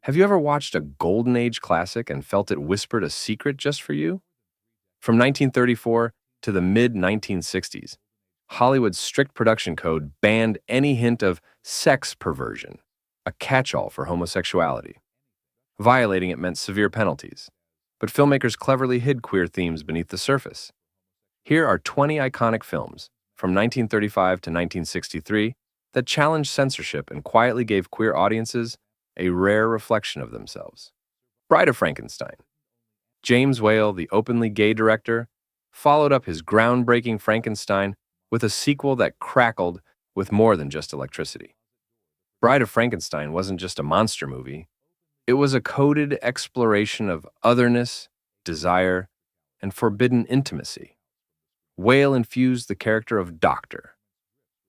Have you ever watched a Golden Age classic and felt it whispered a secret just for you? From 1934 to the mid 1960s, Hollywood's strict production code banned any hint of sex perversion, a catch-all for homosexuality. Violating it meant severe penalties, but filmmakers cleverly hid queer themes beneath the surface. Here are 20 iconic films, from 1935 to 1963, that challenged censorship and quietly gave queer audiences a rare reflection of themselves. Bride of Frankenstein. James Whale, the openly gay director, followed up his groundbreaking Frankenstein with a sequel that crackled with more than just electricity. Bride of Frankenstein wasn't just a monster movie. It was a coded exploration of otherness, desire, and forbidden intimacy. Whale infused the character of Doctor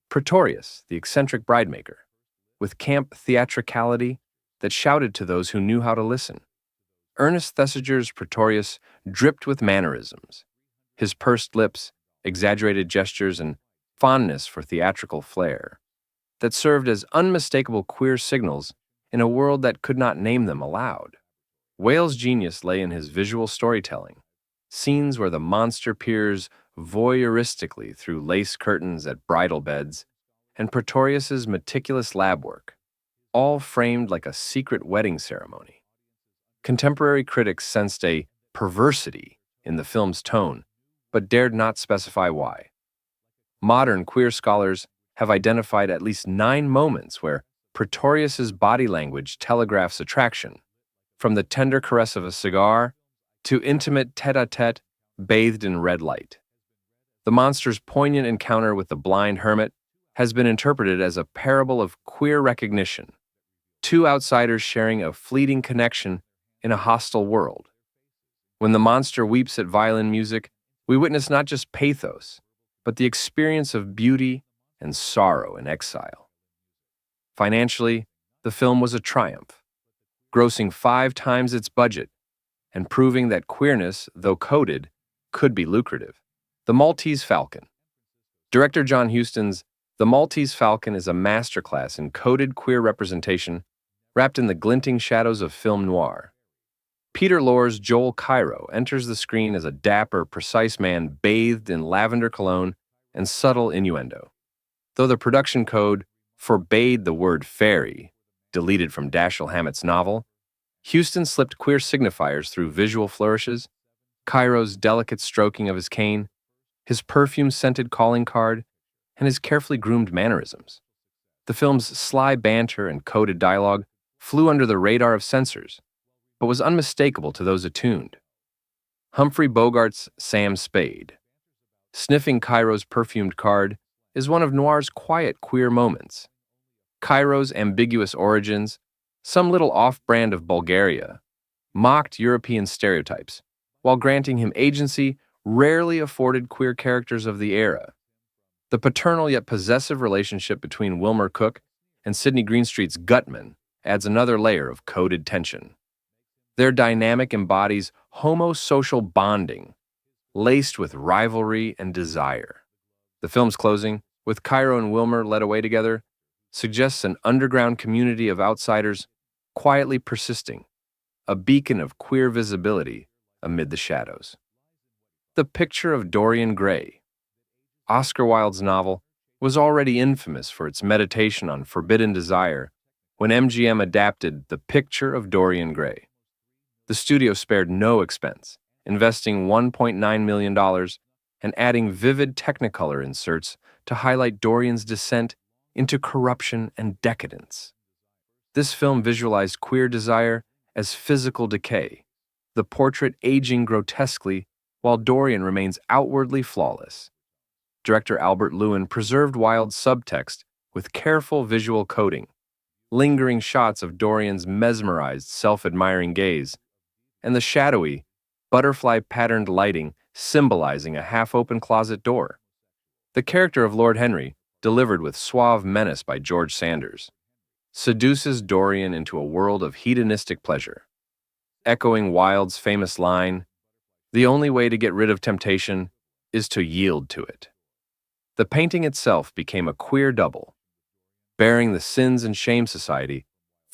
Pretorius, the eccentric bridemaker, with camp theatricality that shouted to those who knew how to listen. Ernest Thesiger's Pretorius dripped with mannerisms, his pursed lips, exaggerated gestures, and fondness for theatrical flair that served as unmistakable queer signals in a world that could not name them aloud. Whale's genius lay in his visual storytelling, scenes where the monster peers voyeuristically through lace curtains at bridal beds, and Pretorius's meticulous lab work, all framed like a secret wedding ceremony. Contemporary critics sensed a perversity in the film's tone, but dared not specify why. Modern queer scholars have identified at least 9 moments where Pretorius's body language telegraphs attraction, from the tender caress of a cigar to intimate tete-a-tete bathed in red light. The monster's poignant encounter with the blind hermit has been interpreted as a parable of queer recognition, 2 outsiders sharing a fleeting connection in a hostile world. When the monster weeps at violin music, we witness not just pathos, but the experience of beauty and sorrow in exile. Financially, the film was a triumph, grossing 5 times its budget and proving that queerness, though coded, could be lucrative. The Maltese Falcon. Director John Huston's The Maltese Falcon is a masterclass in coded queer representation wrapped in the glinting shadows of film noir. Peter Lorre's Joel Cairo enters the screen as a dapper, precise man bathed in lavender cologne and subtle innuendo. Though the production code forbade the word fairy, deleted from Dashiell Hammett's novel, Huston slipped queer signifiers through visual flourishes, Cairo's delicate stroking of his cane, his perfume-scented calling card, and his carefully groomed mannerisms. The film's sly banter and coded dialogue flew under the radar of censors, but was unmistakable to those attuned. Humphrey Bogart's Sam Spade. Sniffing Cairo's perfumed card is one of noir's quiet queer moments. Cairo's ambiguous origins, some little off-brand of Bulgaria, mocked European stereotypes, while granting him agency rarely afforded queer characters of the era. The paternal yet possessive relationship between Wilmer Cook and Sidney Greenstreet's Gutman adds another layer of coded tension. Their dynamic embodies homosocial bonding, laced with rivalry and desire. The film's closing, with Cairo and Wilmer led away together, suggests an underground community of outsiders quietly persisting, a beacon of queer visibility amid the shadows. The Picture of Dorian Gray. Oscar Wilde's novel was already infamous for its meditation on forbidden desire when MGM adapted The Picture of Dorian Gray. The studio spared no expense, investing $1.9 million and adding vivid Technicolor inserts to highlight Dorian's descent into corruption and decadence. This film visualized queer desire as physical decay, the portrait aging grotesquely while Dorian remains outwardly flawless. Director Albert Lewin preserved Wilde's subtext with careful visual coding, lingering shots of Dorian's mesmerized, self-admiring gaze, and the shadowy, butterfly-patterned lighting symbolizing a half-open closet door. The character of Lord Henry, delivered with suave menace by George Sanders, seduces Dorian into a world of hedonistic pleasure. Echoing Wilde's famous line, "The only way to get rid of temptation is to yield to it." The painting itself became a queer double, bearing the sins and shame society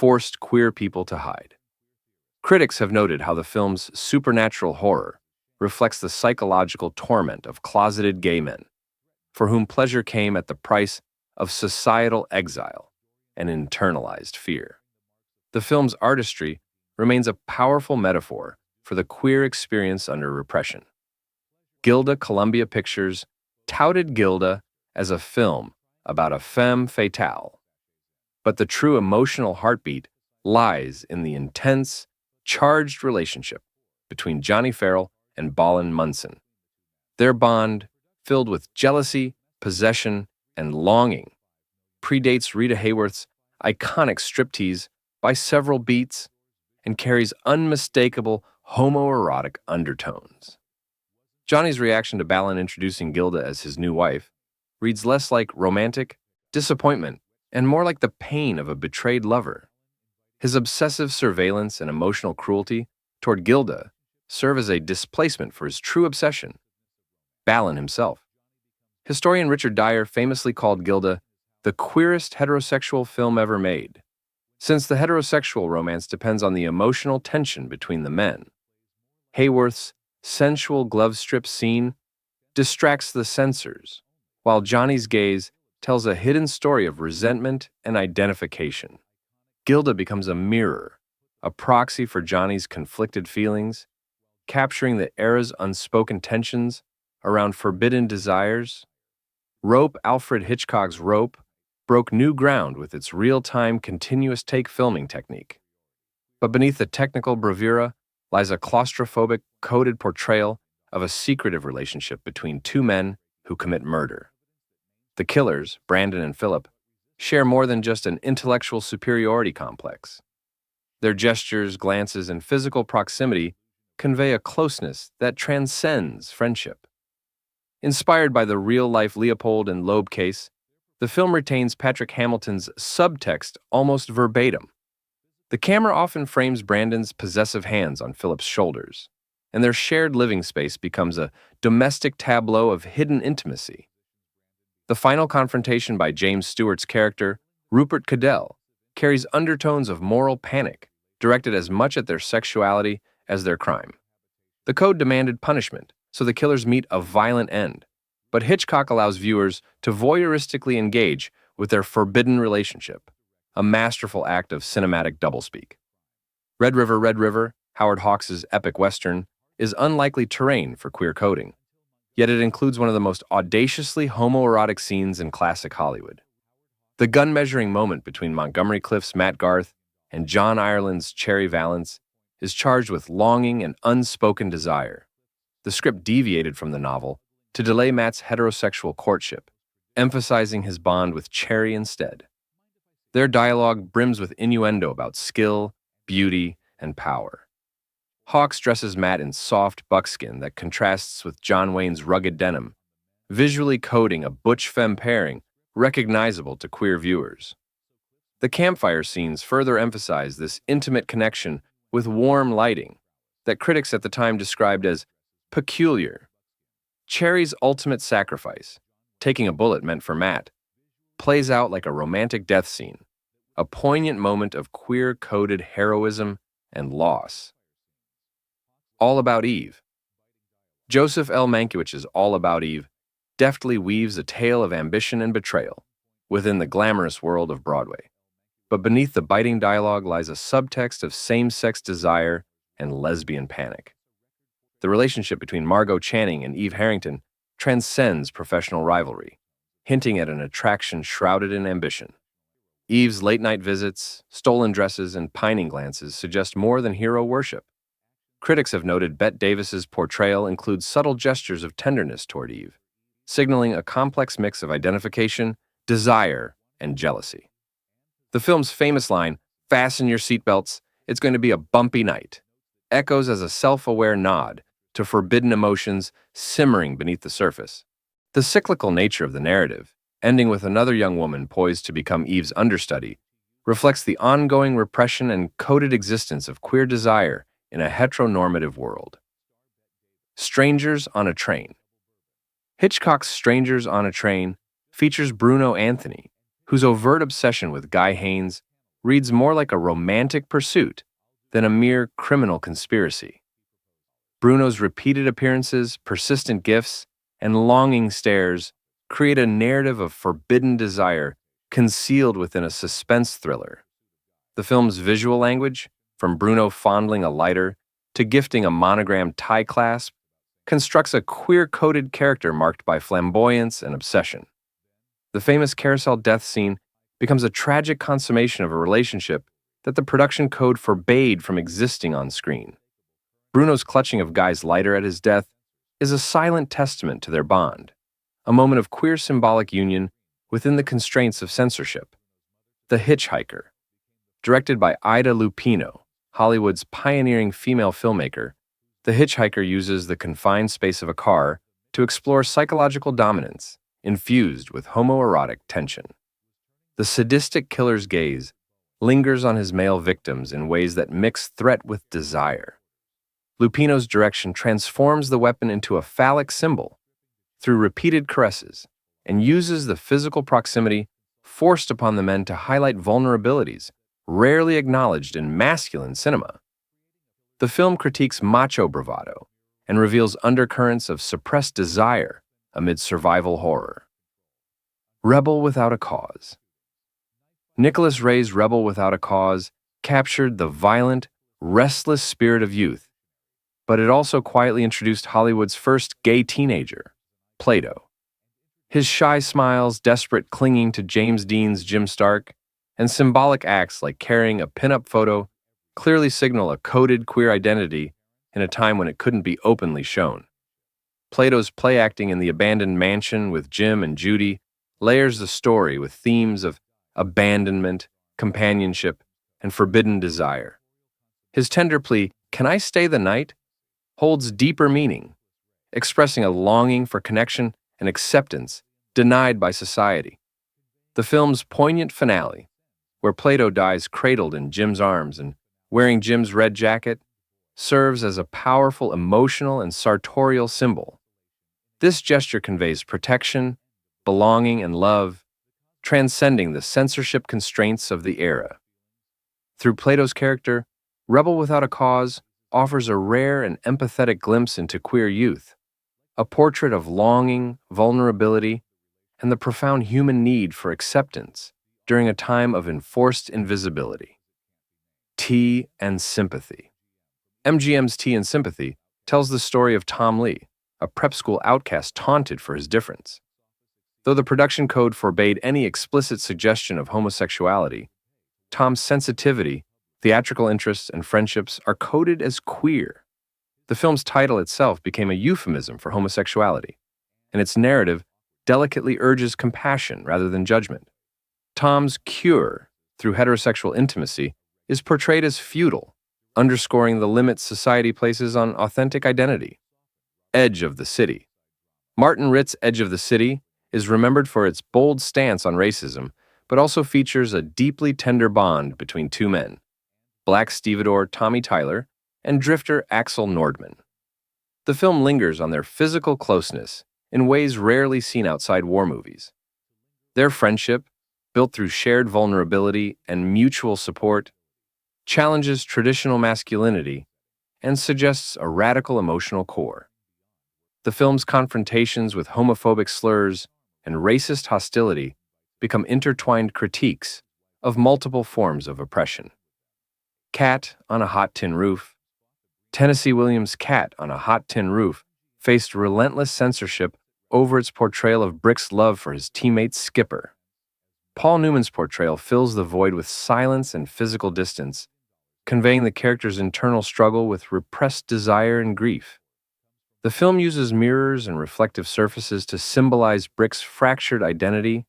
forced queer people to hide. Critics have noted how the film's supernatural horror reflects the psychological torment of closeted gay men, for whom pleasure came at the price of societal exile and internalized fear. The film's artistry remains a powerful metaphor for the queer experience under repression. Gilda Columbia Pictures touted Gilda as a film about a femme fatale, but the true emotional heartbeat lies in the intense, charged relationship between Johnny Farrell and Balin Munson. Their bond, filled with jealousy, possession, and longing, predates Rita Hayworth's iconic striptease by several beats and carries unmistakable homoerotic undertones. Johnny's reaction to Balin introducing Gilda as his new wife reads less like romantic disappointment and more like the pain of a betrayed lover. His obsessive surveillance and emotional cruelty toward Gilda serve as a displacement for his true obsession, Balin himself. Historian Richard Dyer famously called Gilda the queerest heterosexual film ever made, since the heterosexual romance depends on the emotional tension between the men. Hayworth's sensual glove strip scene distracts the censors, while Johnny's gaze tells a hidden story of resentment and identification. Gilda becomes a mirror, a proxy for Johnny's conflicted feelings, capturing the era's unspoken tensions around forbidden desires. Alfred Hitchcock's Rope broke new ground with its real-time continuous take filming technique. But beneath the technical bravura lies a claustrophobic, coded portrayal of a secretive relationship between two men who commit murder. The killers, Brandon and Philip, share more than just an intellectual superiority complex. Their gestures, glances, and physical proximity convey a closeness that transcends friendship. Inspired by the real-life Leopold and Loeb case, the film retains Patrick Hamilton's subtext almost verbatim. The camera often frames Brandon's possessive hands on Philip's shoulders, and their shared living space becomes a domestic tableau of hidden intimacy. The final confrontation by James Stewart's character, Rupert Cadell, carries undertones of moral panic, directed as much at their sexuality as their crime. The code demanded punishment, so the killers meet a violent end, but Hitchcock allows viewers to voyeuristically engage with their forbidden relationship, a masterful act of cinematic doublespeak. Red River, Howard Hawks' epic western, is unlikely terrain for queer coding, yet it includes one of the most audaciously homoerotic scenes in classic Hollywood. The gun-measuring moment between Montgomery Clift's Matt Garth and John Ireland's Cherry Valance is charged with longing and unspoken desire. The script deviated from the novel to delay Matt's heterosexual courtship, emphasizing his bond with Cherry instead. Their dialogue brims with innuendo about skill, beauty, and power. Hawks dresses Matt in soft buckskin that contrasts with John Wayne's rugged denim, visually coding a butch femme pairing recognizable to queer viewers. The campfire scenes further emphasize this intimate connection with warm lighting that critics at the time described as peculiar. Cherry's ultimate sacrifice, taking a bullet meant for Matt, plays out like a romantic death scene, a poignant moment of queer-coded heroism and loss. All About Eve. Joseph L. Mankiewicz's All About Eve deftly weaves a tale of ambition and betrayal within the glamorous world of Broadway. But beneath the biting dialogue lies a subtext of same-sex desire and lesbian panic. The relationship between Margot Channing and Eve Harrington transcends professional rivalry, hinting at an attraction shrouded in ambition. Eve's late-night visits, stolen dresses, and pining glances suggest more than hero worship. Critics have noted Bette Davis's portrayal includes subtle gestures of tenderness toward Eve, signaling a complex mix of identification, desire, and jealousy. The film's famous line, "Fasten your seatbelts, it's going to be a bumpy night," echoes as a self-aware nod to forbidden emotions simmering beneath the surface. The cyclical nature of the narrative, ending with another young woman poised to become Eve's understudy, reflects the ongoing repression and coded existence of queer desire in a heteronormative world. Strangers on a Train. Hitchcock's Strangers on a Train features Bruno Anthony, whose overt obsession with Guy Haines reads more like a romantic pursuit than a mere criminal conspiracy. Bruno's repeated appearances, persistent gifts, and longing stares create a narrative of forbidden desire concealed within a suspense thriller. The film's visual language, from Bruno fondling a lighter to gifting a monogrammed tie clasp, constructs a queer-coded character marked by flamboyance and obsession. The famous carousel death scene becomes a tragic consummation of a relationship that the production code forbade from existing on screen. Bruno's clutching of Guy's lighter at his death is a silent testament to their bond, a moment of queer symbolic union within the constraints of censorship. The Hitchhiker, directed by Ida Lupino, Hollywood's pioneering female filmmaker, The Hitchhiker uses the confined space of a car to explore psychological dominance infused with homoerotic tension. The sadistic killer's gaze lingers on his male victims in ways that mix threat with desire. Lupino's direction transforms the weapon into a phallic symbol through repeated caresses and uses the physical proximity forced upon the men to highlight vulnerabilities rarely acknowledged in masculine cinema. The film critiques macho bravado and reveals undercurrents of suppressed desire amid survival horror. Rebel Without a Cause. Nicholas Ray's Rebel Without a Cause captured the violent, restless spirit of youth, but it also quietly introduced Hollywood's first gay teenager, Plato. His shy smiles, desperate clinging to James Dean's Jim Stark, and symbolic acts like carrying a pin-up photo clearly signal a coded queer identity in a time when it couldn't be openly shown. Plato's play acting in the abandoned mansion with Jim and Judy layers the story with themes of abandonment, companionship, and forbidden desire. His tender plea, "Can I stay the night?" holds deeper meaning, expressing a longing for connection and acceptance denied by society. The film's poignant finale, where Plato dies cradled in Jim's arms and wearing Jim's red jacket, serves as a powerful emotional and sartorial symbol. This gesture conveys protection, belonging, and love, transcending the censorship constraints of the era. Through Plato's character, Rebel Without a Cause offers a rare and empathetic glimpse into queer youth, a portrait of longing, vulnerability, and the profound human need for acceptance during a time of enforced invisibility. Tea and Sympathy. MGM's Tea and Sympathy tells the story of Tom Lee, a prep school outcast taunted for his difference. Though the production code forbade any explicit suggestion of homosexuality, Tom's sensitivity, theatrical interests, and friendships are coded as queer. The film's title itself became a euphemism for homosexuality, and its narrative delicately urges compassion rather than judgment. Tom's cure through heterosexual intimacy is portrayed as futile, underscoring the limits society places on authentic identity. Edge of the City. Martin Ritt's Edge of the City is remembered for its bold stance on racism, but also features a deeply tender bond between two men, Black stevedore Tommy Tyler and drifter Axel Nordman. The film lingers on their physical closeness in ways rarely seen outside war movies. Their friendship, built through shared vulnerability and mutual support, challenges traditional masculinity and suggests a radical emotional core. The film's confrontations with homophobic slurs and racist hostility become intertwined critiques of multiple forms of oppression. Cat on a Hot Tin Roof. Tennessee Williams' Cat on a Hot Tin Roof faced relentless censorship over its portrayal of Brick's love for his teammate Skipper. Paul Newman's portrayal fills the void with silence and physical distance, conveying the character's internal struggle with repressed desire and grief. The film uses mirrors and reflective surfaces to symbolize Brick's fractured identity,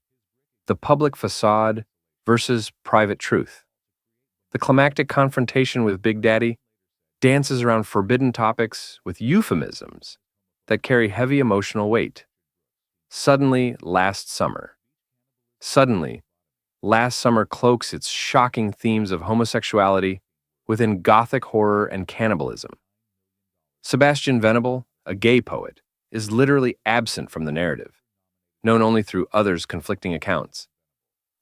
the public facade versus private truth. The climactic confrontation with Big Daddy dances around forbidden topics with euphemisms that carry heavy emotional weight. Suddenly, Last Summer. Suddenly, Last Summer cloaks its shocking themes of homosexuality within gothic horror and cannibalism. Sebastian Venable, a gay poet, is literally absent from the narrative, known only through others' conflicting accounts.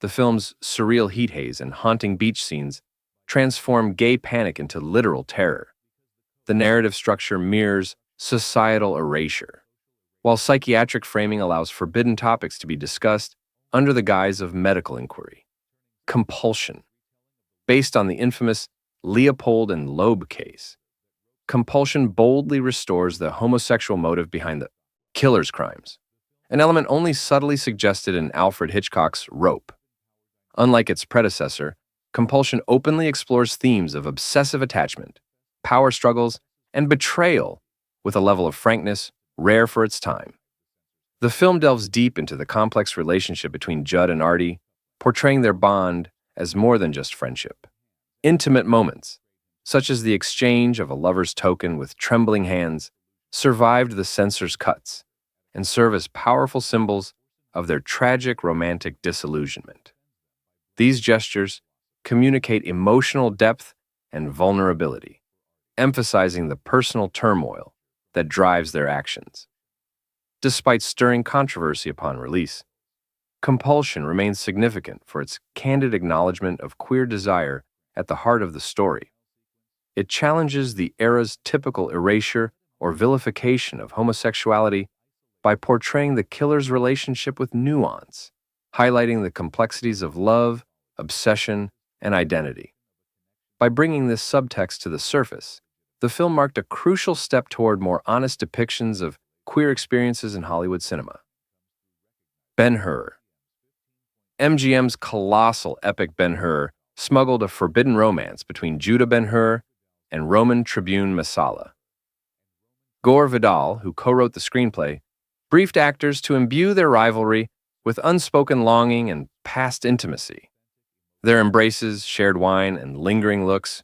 The film's surreal heat haze and haunting beach scenes transform gay panic into literal terror. The narrative structure mirrors societal erasure, while psychiatric framing allows forbidden topics to be discussed under the guise of medical inquiry. Compulsion. Based on the infamous Leopold and Loeb case, Compulsion boldly restores the homosexual motive behind the killer's crimes, an element only subtly suggested in Alfred Hitchcock's Rope. Unlike its predecessor, Compulsion openly explores themes of obsessive attachment, power struggles, and betrayal with a level of frankness rare for its time. The film delves deep into the complex relationship between Judd and Audrey, portraying their bond as more than just friendship. Intimate moments, such as the exchange of a lover's token with trembling hands, survived the censor's cuts and serve as powerful symbols of their tragic romantic disillusionment. These gestures communicate emotional depth and vulnerability, emphasizing the personal turmoil that drives their actions. Despite stirring controversy upon release, Compulsion remains significant for its candid acknowledgement of queer desire at the heart of the story. It challenges the era's typical erasure or vilification of homosexuality by portraying the killer's relationship with nuance, highlighting the complexities of love, obsession, and identity. By bringing this subtext to the surface, the film marked a crucial step toward more honest depictions of queer experiences in Hollywood cinema. Ben-Hur. MGM's colossal epic Ben-Hur smuggled a forbidden romance between Judah Ben-Hur and Roman tribune Messala. Gore Vidal, who co-wrote the screenplay, briefed actors to imbue their rivalry with unspoken longing and past intimacy. Their embraces, shared wine, and lingering looks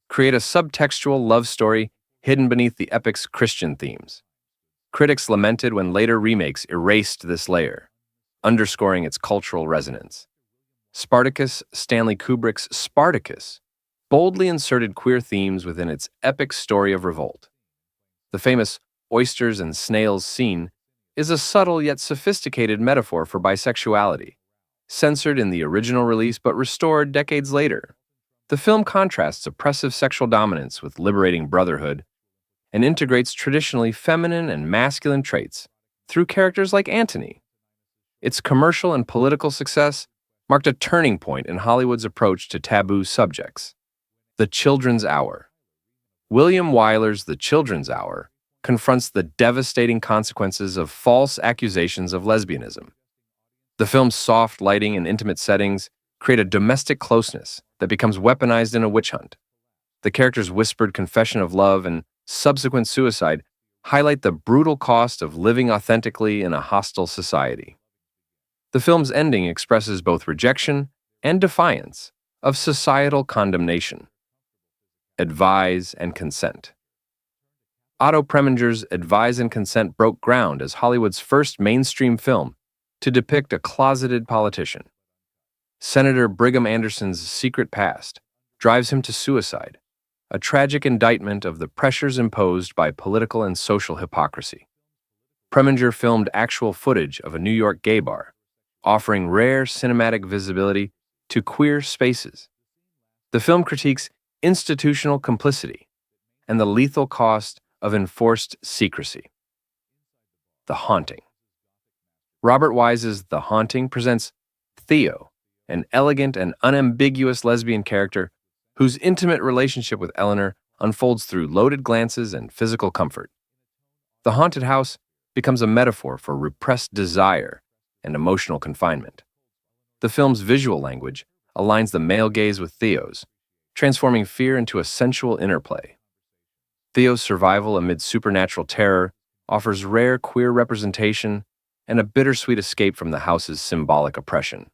create a subtextual love story hidden beneath the epic's Christian themes. Critics lamented when later remakes erased this layer, underscoring its cultural resonance. Spartacus, Stanley Kubrick's Spartacus, boldly inserted queer themes within its epic story of revolt. The famous oysters and snails scene is a subtle yet sophisticated metaphor for bisexuality, censored in the original release but restored decades later. The film contrasts oppressive sexual dominance with liberating brotherhood and integrates traditionally feminine and masculine traits through characters like Antony. Its commercial and political success marked a turning point in Hollywood's approach to taboo subjects. The Children's Hour. William Wyler's The Children's Hour confronts the devastating consequences of false accusations of lesbianism. The film's soft lighting and intimate settings create a domestic closeness that becomes weaponized in a witch hunt. The character's whispered confession of love and subsequent suicide highlight the brutal cost of living authentically in a hostile society. The film's ending expresses both rejection and defiance of societal condemnation. Advise and Consent. Otto Preminger's Advise and Consent broke ground as Hollywood's first mainstream film to depict a closeted politician. Senator Brigham Anderson's secret past drives him to suicide, a tragic indictment of the pressures imposed by political and social hypocrisy. Preminger filmed actual footage of a New York gay bar, offering rare cinematic visibility to queer spaces. The film critiques institutional complicity and the lethal cost of enforced secrecy. The Haunting. Robert Wise's The Haunting presents Theo, an elegant and unambiguous lesbian character whose intimate relationship with Eleanor unfolds through loaded glances and physical comfort. The haunted house becomes a metaphor for repressed desire and emotional confinement. The film's visual language aligns the male gaze with Theo's, transforming fear into a sensual interplay. Theo's survival amid supernatural terror offers rare queer representation and a bittersweet escape from the house's symbolic oppression.